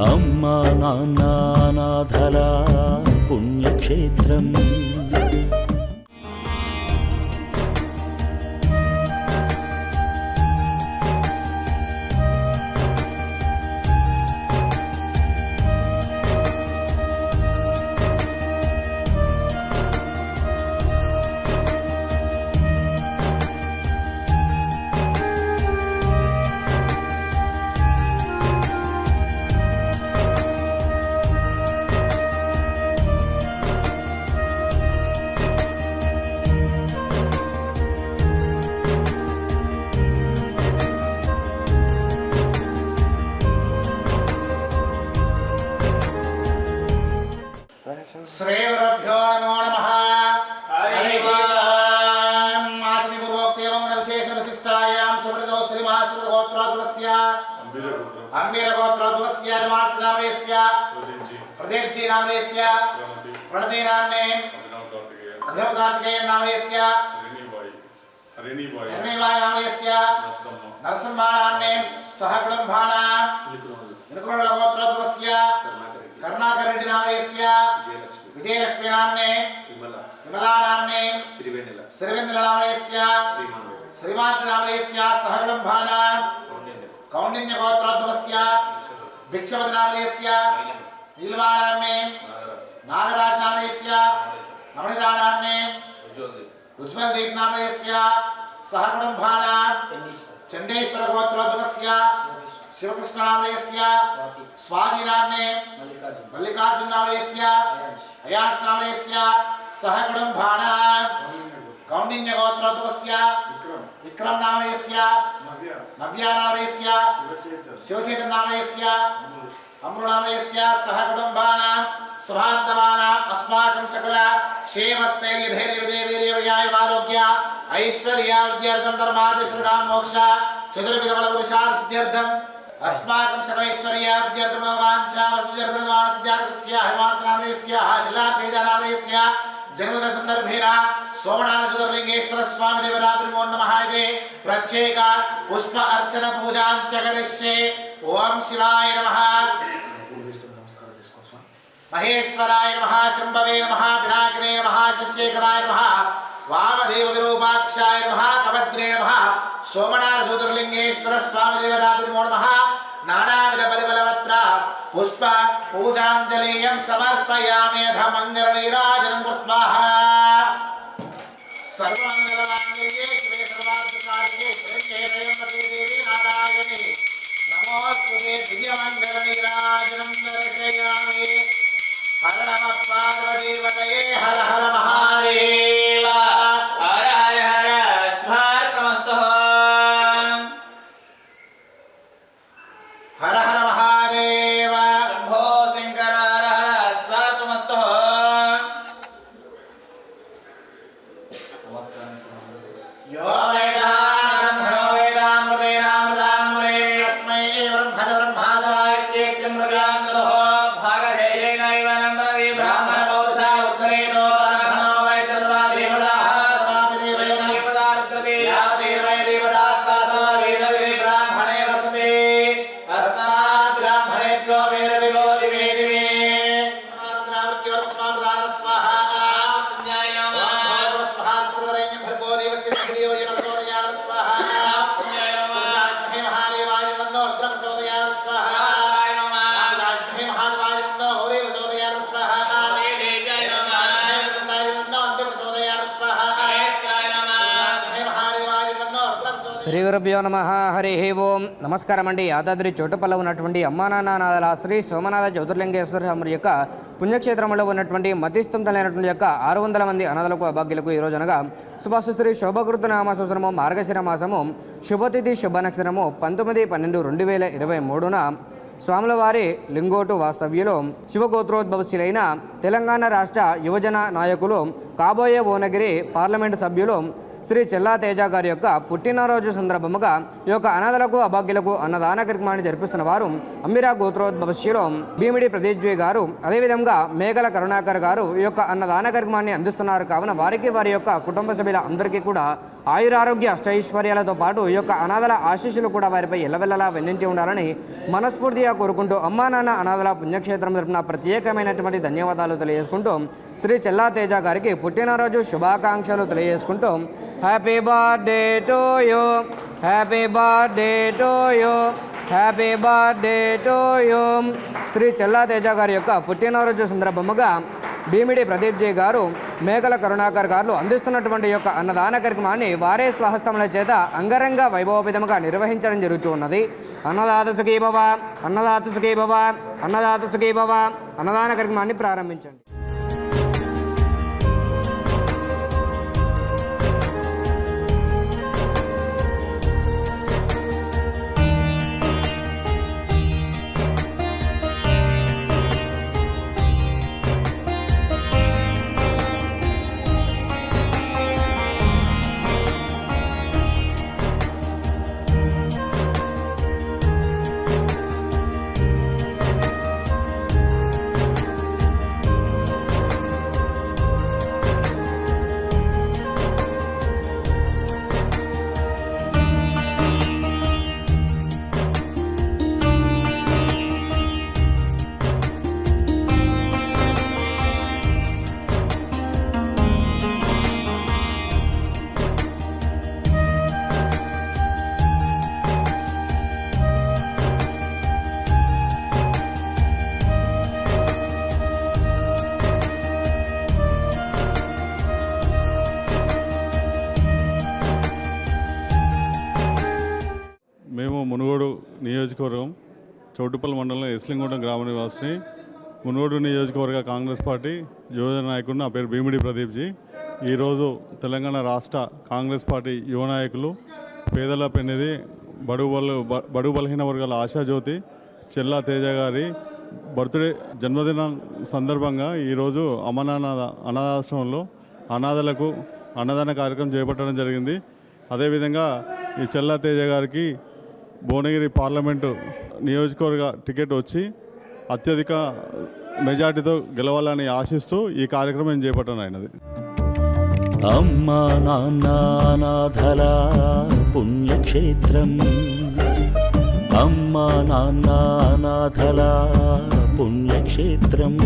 అమ్మా నాన్న నాథల పుణ్యక్షేత్రం. శ్రీగురుభ్యో నమో నమః. హరి ఓం. ఆచరణపూర్వోక్తేవం విశేష విశిష్టాయాం సుబ్రతో శ్రీమహాశ్రీ గోత్రోద్భవస్య అంబీర గోత్రోద్భవస్య మార్షనామయస్య ప్రదేర్జీ నామయస్య ప్రణతి నామ్నే అధివ కార్తికేయ నామయస్య హరిణీబాయి నామయస్య నరసింహ నామ్నే సహ కుటుంబానాం నికుల గోత్రోద్భవస్య కర్ణాకర్ రెడ్డి నామయస్య విజయలక్ష్మి నామ్నే విమలా నామ్నే శ్రీవెన్నెల నామయస్య శ్రీమాన్ నామయస్య సహ కుటుంబానాం కౌండిన్య గోత్రోద్భవస్య భిక్షపతి నామయస్య నీలమా నామ్నే నాగరాజ్ నామయస్య నవనితా నామ్నే ఉజ్వల్ దీప్ నామయస్య సహ కుటుంబానాం చండేశ్వర గోత్రోద్భవస్య శివకృష్ణ నామయస్య స్వాతి నామ్నే మల్లికార్జున నామయస్య అయాన్స్ నామయస్య సహ కుటుంబానాం కౌండిన్య గోత్రోద్భవస్య విక్రమ్ నామయస్య నవ్య నామయస్య శివచేతన నామయస్య అమృ నామయస్య సహ కుటుంబానాం స్వాంతమానాం అస్మాకం సకల క్షేమస్థైర్య ధైర్య విజయ వీర్య విజయాయురారోగ్య ఐశ్వర్య విద్యార్థం ధర్మాదేశం మోక్ష చతుర్విధ బల పురుషార్థ సిద్ధ్యర్థం अस्माकं सकलैश्वर्य विद्यार्थं वाञ्छा वसुजर्धन मानसजातकस्य हरिवासनामयस्य जिल्लातेजनामयस्य जन्मदिन संदर्भेन सोमनाथ ज्योतिर्लिंगेश्वर स्वामी देवताभ्यो नमः इति प्रत्येक पुष्प अर्चन पूजान्त्यकरिष्ये. ओम शिवाय नमः. महेश्वराय नमः. शंभवे नमः. विनायकने नमः. शशेखराय नमः. वामदेव विरूपाक्षाय नमः. कवद्रे नमः. सोमनाथ ज्योतिर्लिंगेश्वर स्वामी देवताभ्यो नमः. नानाविध परिमलवत्र पुष्प पूजांजलिं समर्पयामि. अथ मंगल नीराजनं कृत्वा सर्वमंगलमांगल्ये शिवे सर्वार्थसाधिके शरण्ये त्र्यंबके देवी नारायणे नमोस्तुते. दिव्यमंगल नीराजनं दर्शयामि. हर नमः पार्वती पतये. हर हर महादेव. हर हर हर स्वार्पणमस्तु. हर हर महादेव. शंभो शंकर. हर हर स्वार्पणमस्तु. यो वेदाब्रह्मणो वेदामृतेनामृतामृते तस्मै ब्रह्मणः इत्येत्यमृगान्तरो भागधेयेनैव नन्दनदि ब्राह्मण पौरुषा उत्तरेतो ब्राह्मणो वै सर्वा देवताः सर्वाभिदेवेन देवतार्कृते यावदेवै देवतास्तासो वेदविदे ब्राह्मणे वसते. तस्मात् ब्राह्मणेभ्यो वेदविभो दिवे दिवे मात्रावत्योर्पस्वामृतान स्वाहा. पुण्याय नमः. स्वाहा सर्वरेण्यं भर्गो देवस्य देवो यनसोदयान स्वाहा. पुण्याय नमः. पुरुषाग्ने महादेवाय नन्दो रुद्रसोदयान स्वाहा. पुण्याय नमः. नागाग्ने महादेवाय नन्दो हौरेवसोदयान स्वाहा. वेदेय नमः. नन्दाय नन्दो अन्तिमसोदयान स्वाहा. वेदेय नमः. नागाग्ने महादेवाय नन्दो रुद्रसोदयान. శ్రీ గురుభ్యో నమః. హరి ఓం. నమస్కారం అండి. యాదాద్రి చోటుపల్ల ఉన్నటువంటి అమ్మానాన్ననాథల శ్రీ సోమనాథ జ్యోతిర్లింగేశ్వర స్వామి యొక్క పుణ్యక్షేత్రంలో ఉన్నటువంటి మతిస్థుంతలైనటువంటి యొక్క 600 మంది అనాథలకు అభాగ్యులకు ఈరోజు అనగా శుభశ్రీ శోభకృత నామ సంవత్సరము మార్గశిర మాసము శుభతిథి శుభ నక్షత్రము 19/12/2023న స్వాముల వారి లింగోటు వాస్తవ్యులు శివగోత్రోద్భవశీలైన తెలంగాణ రాష్ట్ర యువజన నాయకులు కాబోయే భువనగిరి పార్లమెంటు సభ్యులు శ్రీ చెల్లా తేజ గారి యొక్క పుట్టినరోజు సందర్భముగా ఈ యొక్క అనాథలకు అభాగ్యులకు అన్నదాన కార్యక్రమాన్ని జరిపిస్తున్న వారు అమ్మిరా గోత్రోద్భవశ్యలో భీమిడి ప్రదీప్జీ గారు, అదేవిధంగా మేఘల కరుణాకర్ గారు ఈ యొక్క అన్నదాన కార్యక్రమాన్ని అందిస్తున్నారు. కావున వారికి వారి యొక్క కుటుంబ సభ్యుల అందరికీ కూడా ఆయురారోగ్య అష్టైశ్వర్యాలతో పాటు ఈ యొక్క అనాథల ఆశీస్సులు కూడా వారిపై ఎల్లవెల్లలా వెన్నించి ఉండాలని మనస్ఫూర్తిగా కోరుకుంటూ అమ్మా నాన్న అనాథల పుణ్యక్షేత్రం తరపున ప్రత్యేకమైనటువంటి ధన్యవాదాలు తెలియజేసుకుంటూ శ్రీ చెల్లా తేజ గారికి పుట్టినరోజు శుభాకాంక్షలు తెలియజేసుకుంటూ happy birthday to you, happy birthday to you, happy birthday to you. Shri Chella Teja గారి యొక్క పుట్టినరోజు సందర్భముగా భీమిడి ప్రదీప్జీ గారు, మేఘల కరుణాకర్ గారు అందిస్తున్నటువంటి యొక్క అన్నదాన కార్యక్రమాన్ని వారే స్వహస్తముల చేత అంగరంగ వైభవోపేతముగా నిర్వహించడం జరుగుతూ ఉన్నది. అన్నదాత సుఖీ భవ, అన్నదాత సుఖీ భవ, అన్నదాత సుఖీ భవ. అన్నదాన కార్యక్రమాన్ని ప్రారంభించండి. మేము మునుగోడు నియోజకవర్గం చౌటుపల్లి మండలం ఎస్లింగూడెం గ్రామ నివాసిని. మునుగోడు నియోజకవర్గ కాంగ్రెస్ పార్టీ యువ నాయకుడు. నా పేరు భీమిడి ప్రదీప్జీ. ఈరోజు తెలంగాణ రాష్ట్ర కాంగ్రెస్ పార్టీ యువ నాయకులు, పేదల పెన్నిది, బడుగు బలహీన వర్గాల ఆశాజ్యోతి చెల్లా తేజ గారి బర్త్డే జన్మదినం సందర్భంగా ఈరోజు అనాథాశ్రమంలో అనాథలకు అన్నదాన కార్యక్రమం చేపట్టడం జరిగింది. అదేవిధంగా ఈ చెల్లా తేజ గారికి భువనగిరి పార్లమెంటు నియోజకవర్గ టికెట్ వచ్చి అత్యధిక మెజార్టీతో గెలవాలని ఆశిస్తూ ఈ కార్యక్రమం చేపట్టడం అయినది. అమ్మా నాన్న అనాథల పుణ్యక్షేత్రం, అమ్మా నాన్న అనాథల పుణ్యక్షేత్రం,